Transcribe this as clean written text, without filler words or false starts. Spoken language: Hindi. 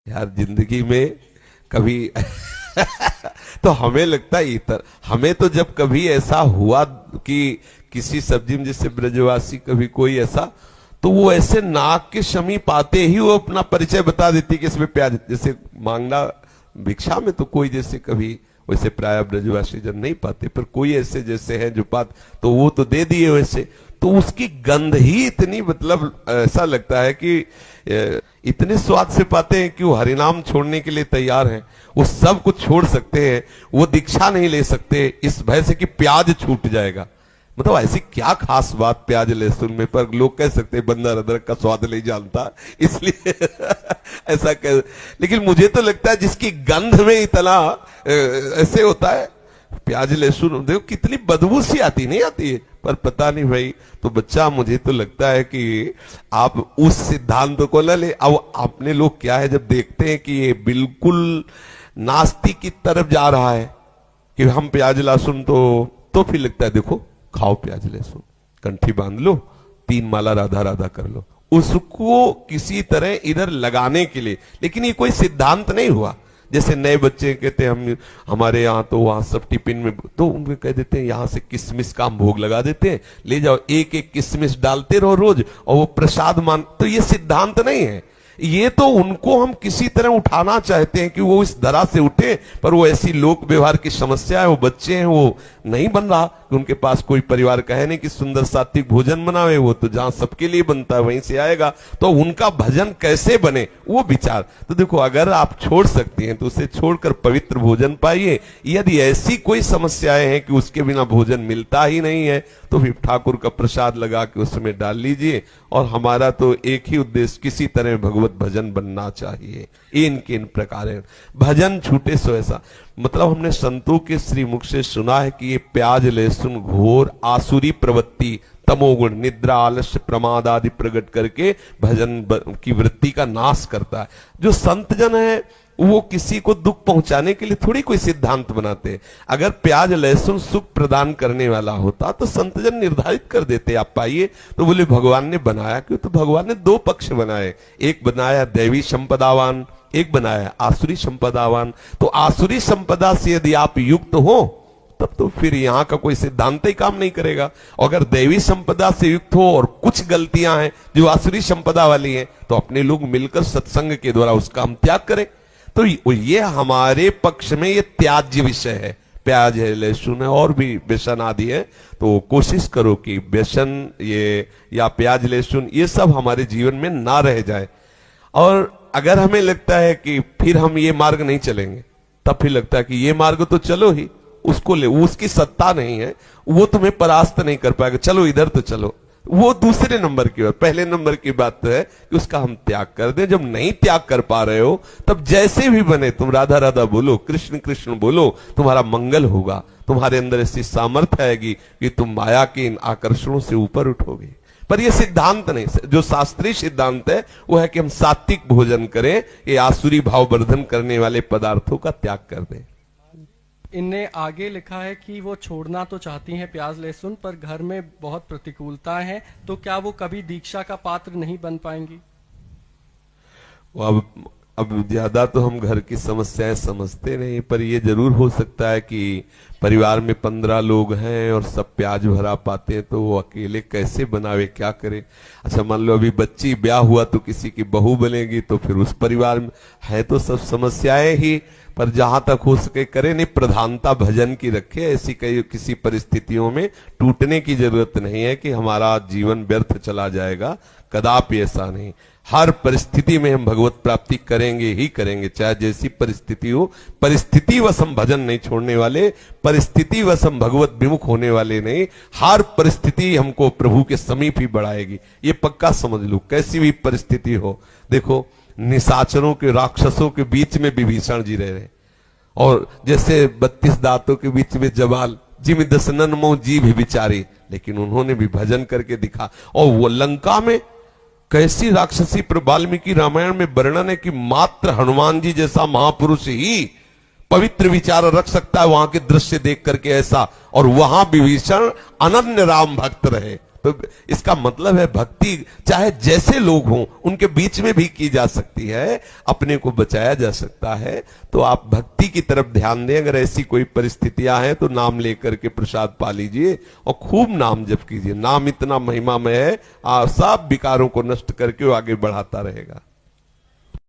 यार जिंदगी में कभी तो हमें लगता है इतर, हमें तो जब कभी ऐसा हुआ कि किसी सब्जी में जैसे ब्रजवासी कभी कोई ऐसा, तो वो ऐसे नाक के समीप आते ही वो अपना परिचय बता देती कि इसमें प्याज, जैसे मांगना भिक्षा में तो कोई जैसे कभी वैसे प्राय ब्रजवासी जन नहीं पाते, पर कोई ऐसे जैसे है जो पात, तो वो तो दे दिए वैसे, तो उसकी गंध ही इतनी, मतलब ऐसा लगता है कि इतने स्वाद से पाते हैं कि वो हरिनाम छोड़ने के लिए तैयार हैं, वो सब कुछ छोड़ सकते हैं, वो दीक्षा नहीं ले सकते इस भय से कि प्याज छूट जाएगा। मतलब ऐसी क्या खास बात प्याज लहसुन में, पर लोग कह सकते हैं बंदर अदरक का स्वाद नहीं जानता इसलिए ऐसा कह, लेकिन मुझे तो लगता है जिसकी गंध में इतना ऐसे होता है, प्याज लहसुन देखो कितनी बदबू सी आती नहीं आती है, पर पता नहीं भाई। तो बच्चा मुझे तो लगता है कि आप उस सिद्धांत को न ले। अब अपने लोग क्या है, जब देखते हैं कि ये बिल्कुल नास्तिक की तरफ जा रहा है कि हम प्याज लहसुन, तो फिर लगता है देखो खाओ प्याज लहसुन, कंठी बांध लो, 3 माला राधा राधा कर लो, उसको किसी तरह इधर लगाने के लिए। लेकिन ये कोई सिद्धांत नहीं हुआ। जैसे नए बच्चे कहते हैं हमारे यहाँ तो वहां सब टिफिन में, तो उनको कह देते हैं यहां से किशमिश का हम भोग लगा देते हैं, ले जाओ, एक एक किशमिश डालते रहो रोज, और वो प्रसाद मान। तो ये सिद्धांत नहीं है, ये तो उनको हम किसी तरह उठाना चाहते हैं कि वो इस धरा से उठे, पर वो ऐसी लोक व्यवहार की समस्या है, वो बच्चे हैं, वो नहीं बन रहा कि उनके पास कोई परिवार का है नहीं कि सुंदर सात्विक भोजन बनावे, वो तो जहां सबके लिए बनता है वहीं से आएगा, तो उनका भजन कैसे बने वो विचार। तो देखो अगर आप छोड़ सकती हैं तो उसे छोड़कर पवित्र भोजन पाइए। यदि ऐसी कोई समस्याएं हैं कि उसके बिना भोजन मिलता ही नहीं है, तो फिर ठाकुर का प्रसाद लगा के उसमें डाल लीजिए। और हमारा तो एक ही उद्देश्य, किसी तरह भगवत भजन बनना चाहिए। इन प्रकार भजन छूटे सो ऐसा, मतलब हमने संतों के श्री मुख से सुना है कि ये प्याज लहसुन घोर आसुरी प्रवृत्ति, तमोगुण, निद्रा, आलस्य, प्रमाद आदि प्रकट करके भजन की वृत्ति का नाश करता है। जो संत जन है वो किसी को दुख पहुंचाने के लिए थोड़ी कोई सिद्धांत बनाते। अगर प्याज लहसुन सुख प्रदान करने वाला होता तो संतजन निर्धारित कर देते, आप पाइए। तो बोले भगवान ने बनाया क्यों? तो भगवान ने 2 पक्ष बनाए, एक बनाया दैवी संपदावान, एक बनाया आसुरी संपदावान। तो आसुरी संपदा से यदि आप युक्त हो तब तो फिर यहां का कोई सिद्धांत ही काम नहीं करेगा। अगर दैवी संपदा से युक्त हो और कुछ गलतियां हैं जो आसुरी संपदा वाली हैं, तो अपने लोग मिलकर सत्संग के द्वारा उसका हम त्याग करें। तो ये हमारे पक्ष में ये त्याज्य विषय है। प्याज है, लहसुन है, और भी बेसन आदि है, तो कोशिश करो कि बेसन ये या प्याज लहसुन ये सब हमारे जीवन में ना रह जाए। और अगर हमें लगता है कि फिर हम ये मार्ग नहीं चलेंगे, तब फिर लगता है कि ये मार्ग तो चलो ही, उसको ले, उसकी सत्ता नहीं है, वो तुम्हें परास्त नहीं कर पाएगा, चलो इधर तो चलो, वो दूसरे नंबर की बात। पहले नंबर की बात तो है कि उसका हम त्याग कर दें। जब नहीं त्याग कर पा रहे हो तब जैसे भी बने तुम राधा राधा बोलो, कृष्ण कृष्ण बोलो, तुम्हारा मंगल होगा। तुम्हारे अंदर ऐसी सामर्थ्य आएगी कि तुम माया के इन आकर्षणों से ऊपर उठोगे। पर यह सिद्धांत नहीं, जो शास्त्रीय सिद्धांत है वो है कि हम सात्विक भोजन करें, ये आसुरी भाव वर्धन करने वाले पदार्थों का त्याग कर दें। इनने आगे लिखा है कि वो छोड़ना तो चाहती हैं प्याज लहसुन, पर घर में बहुत प्रतिकूलता है, तो क्या वो कभी दीक्षा का पात्र नहीं बन पाएंगी? अब ज्यादा तो हम घर की समस्याएं समझते नहीं, पर यह जरूर हो सकता है कि परिवार में 15 लोग हैं और सब प्याज भरा पाते हैं, तो वो अकेले कैसे बनावे, क्या करे। अच्छा मान लो अभी बच्ची ब्याह हुआ तो किसी की बहू बनेगी, तो फिर उस परिवार में है तो सब समस्याएं ही, पर जहां तक हो सके करे, नहीं प्रधानता भजन की रखे। ऐसी कई किसी परिस्थितियों में टूटने की जरूरत नहीं है कि हमारा जीवन व्यर्थ चला जाएगा, कदापि ऐसा नहीं। हर परिस्थिति में हम भगवत प्राप्ति करेंगे ही करेंगे, चाहे जैसी परिस्थिति हो। परिस्थिति वश हम भजन नहीं छोड़ने वाले, परिस्थिति वश हम भगवत विमुख होने वाले नहीं। हर परिस्थिति हमको प्रभु के समीप ही बढ़ाएगी, ये पक्का समझ लो, कैसी भी परिस्थिति हो। देखो निशाचरों के, राक्षसों के बीच में विभीषण जी रहे, और जैसे 32 दांतों के बीच में जवाल, जिम दसनन मो जी भी बिचारी, लेकिन उन्होंने भी भजन करके दिखा। और वो लंका में कैसी राक्षसी, पर वाल्मीकि रामायण में वर्णन है कि मात्र हनुमान जी जैसा महापुरुष ही पवित्र विचार रख सकता है वहां के दृश्य देख करके ऐसा, और वहां विभीषण अनन्य राम भक्त रहे। तो इसका मतलब है भक्ति चाहे जैसे लोग हों उनके बीच में भी की जा सकती है, अपने को बचाया जा सकता है। तो आप भक्ति की तरफ ध्यान दें। अगर ऐसी कोई परिस्थितियां हैं तो नाम लेकर के प्रसाद पा लीजिए और खूब नाम जप कीजिए। नाम इतना महिमामय है, सब विकारों को नष्ट करके वो आगे बढ़ाता रहेगा।